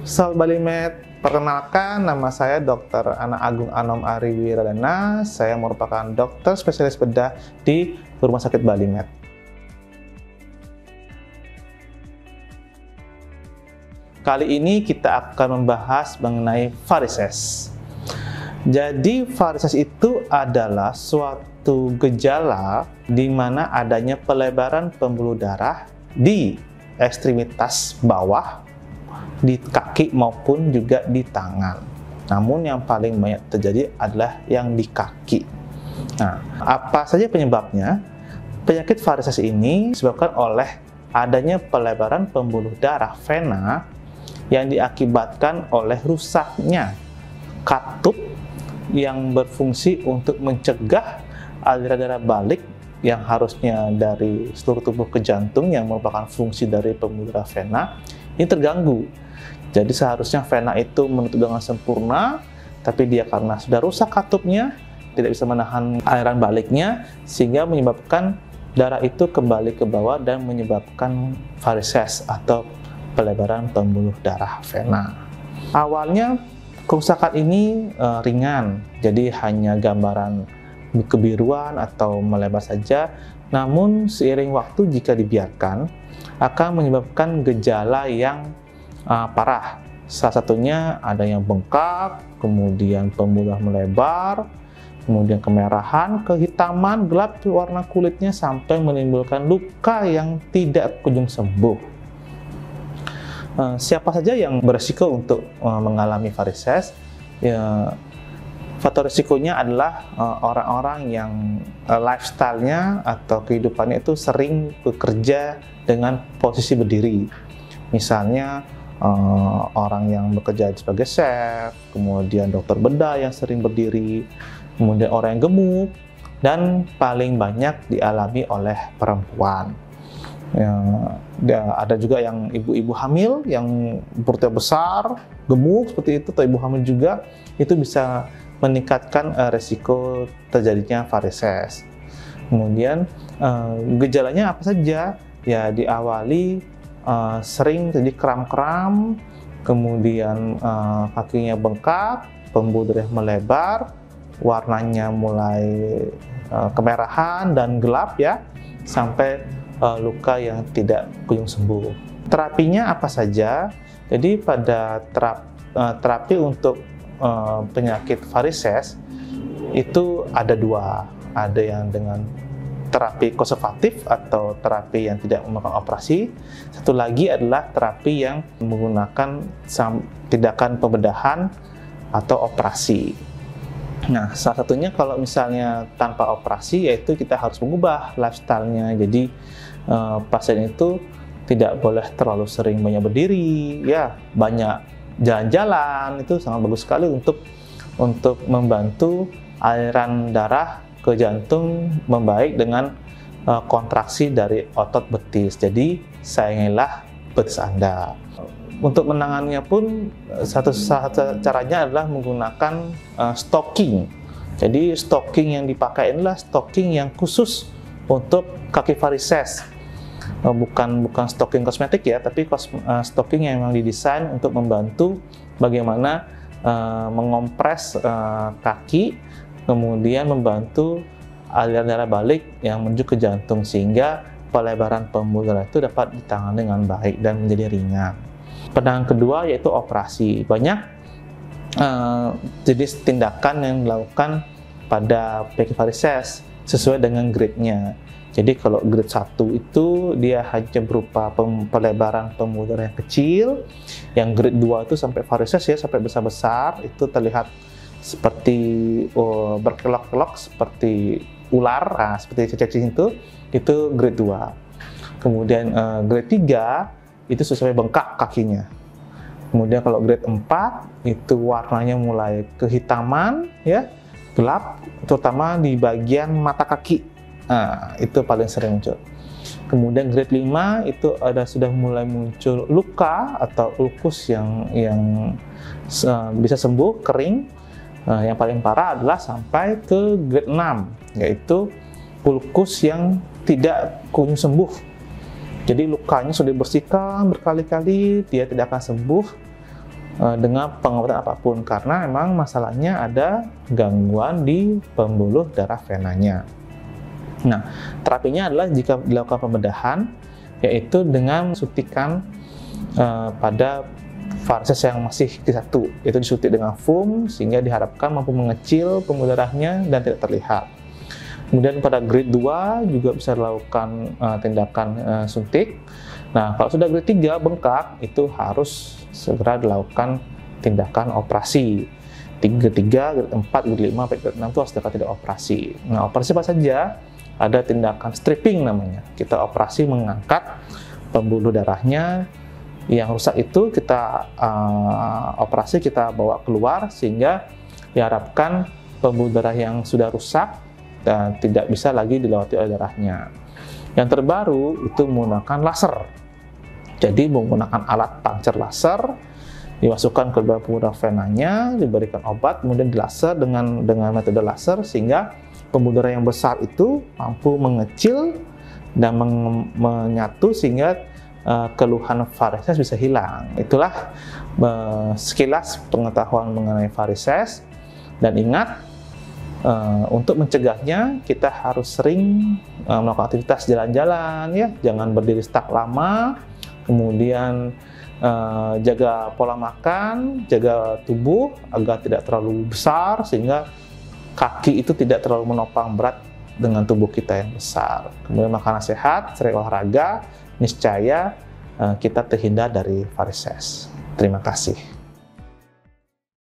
sahabat Balimed, perkenalkan nama saya Dr. Ana Agung Anom Ari Wiradana. Saya merupakan dokter spesialis bedah di Rumah Sakit Balimed. Kali ini kita akan membahas mengenai varises. Jadi varises itu adalah suatu gejala di mana adanya pelebaran pembuluh darah di ekstremitas bawah, di kaki maupun juga di tangan. Namun yang paling banyak terjadi adalah yang di kaki. Nah, apa saja penyebabnya? Penyakit varises ini disebabkan oleh adanya pelebaran pembuluh darah vena yang diakibatkan oleh rusaknya katup yang berfungsi untuk mencegah aliran darah balik yang harusnya dari seluruh tubuh ke jantung yang merupakan fungsi dari pembuluh darah vena ini terganggu. Jadi seharusnya vena itu menutup dengan sempurna, tapi dia karena sudah rusak katupnya, tidak bisa menahan aliran baliknya, sehingga menyebabkan darah itu kembali ke bawah dan menyebabkan varises atau pelebaran pembuluh darah vena. Awalnya kerusakan ini ringan, jadi hanya gambaran kebiruan atau melebar saja. Namun seiring waktu jika dibiarkan akan menyebabkan gejala yang parah. Salah satunya ada yang bengkak, kemudian pembuluh melebar, kemudian kemerahan, kehitaman, gelap warna kulitnya sampai menimbulkan luka yang tidak kunjung sembuh. Siapa saja yang beresiko untuk mengalami varises? Ya, faktor risikonya adalah orang-orang yang lifestyle-nya atau kehidupannya itu sering bekerja dengan posisi berdiri. Misalnya orang yang bekerja sebagai chef, kemudian dokter bedah yang sering berdiri, kemudian orang yang gemuk, dan paling banyak dialami oleh perempuan. Ya, ada juga yang ibu-ibu hamil yang perutnya besar, gemuk seperti itu, atau ibu hamil juga, itu bisa meningkatkan resiko terjadinya varises. Kemudian gejalanya apa saja? Ya, diawali sering jadi kram-kram, kemudian kakinya bengkak, pembuluh darah melebar, warnanya mulai kemerahan dan gelap ya, sampai luka yang tidak kunjung sembuh. Terapinya apa saja? Jadi pada terapi untuk penyakit varises itu ada dua. Ada yang dengan terapi konservatif atau terapi yang tidak memakan operasi. Satu lagi adalah terapi yang menggunakan tindakan pembedahan atau operasi. Nah, salah satunya kalau misalnya tanpa operasi, yaitu kita harus mengubah lifestyle-nya. Jadi pasien itu tidak boleh terlalu sering banyak berdiri, ya banyak jalan-jalan, itu sangat bagus sekali untuk membantu aliran darah ke jantung membaik dengan kontraksi dari otot betis. Jadi sayangilah betis Anda. Untuk menangannya pun satu caranya adalah menggunakan stocking. Jadi stocking yang dipakai adalah stocking yang khusus untuk kaki varises. Bukan stocking kosmetik ya, tapi stocking yang memang didesain untuk membantu bagaimana mengompres kaki, kemudian membantu aliran darah balik yang menuju ke jantung, sehingga pelebaran pembuluh darah itu dapat ditangani dengan baik dan menjadi ringan. Penanganan kedua yaitu operasi. Banyak jenis tindakan yang dilakukan pada penyakit varises sesuai dengan grade-nya. Jadi kalau grade 1 itu dia hanya berupa pelebaran pembuluh darah yang kecil. Yang grade 2 itu sampai varises ya, sampai besar-besar, itu terlihat seperti berkelok-kelok seperti ular, seperti cacing itu grade 2. Kemudian grade 3 itu sampai bengkak kakinya. Kemudian kalau grade 4 itu warnanya mulai kehitaman ya, gelap, terutama di bagian mata kaki. Nah, itu paling sering muncul. Kemudian grade 5 itu sudah mulai muncul luka atau ulkus yang bisa sembuh, kering. Yang paling parah adalah sampai ke grade 6, yaitu ulkus yang tidak kunjung sembuh. Jadi lukanya sudah dibersihkan berkali-kali, dia tidak akan sembuh, dengan pengobatan apapun, karena memang masalahnya ada gangguan di pembuluh darah venanya. Nah, terapinya adalah jika dilakukan pembedahan, yaitu dengan suntikan pada varises yang masih T1, itu disuntik dengan foam sehingga diharapkan mampu mengecil pembuluh darahnya dan tidak terlihat. Kemudian pada grade 2 juga bisa dilakukan tindakan suntik. Nah, kalau sudah grade 3 bengkak, itu harus segera dilakukan tindakan operasi. Grade 3, grade 4, grade 5, grade 6 itu harus dilakukan tindakan operasi. Nah, operasi apa saja? Ada tindakan stripping namanya. Kita operasi mengangkat pembuluh darahnya yang rusak, itu kita operasi, kita bawa keluar sehingga diharapkan pembuluh darah yang sudah rusak dan tidak bisa lagi dilewati oleh darahnya. Yang terbaru itu menggunakan laser. Jadi menggunakan alat puncture laser, dimasukkan ke dalam pembuluh darah venanya, diberikan obat, kemudian dilaser dengan metode laser sehingga pembuluh darah yang besar itu mampu mengecil dan menyatu sehingga keluhan varises bisa hilang. Itulah sekilas pengetahuan mengenai varises. Dan ingat, untuk mencegahnya kita harus sering melakukan aktivitas jalan-jalan, ya, jangan berdiri stuck lama. Kemudian jaga pola makan, jaga tubuh agar tidak terlalu besar sehingga kaki itu tidak terlalu menopang berat dengan tubuh kita yang besar. Kemudian makanan sehat, sering olahraga, niscaya kita terhindar dari varises. Terima kasih.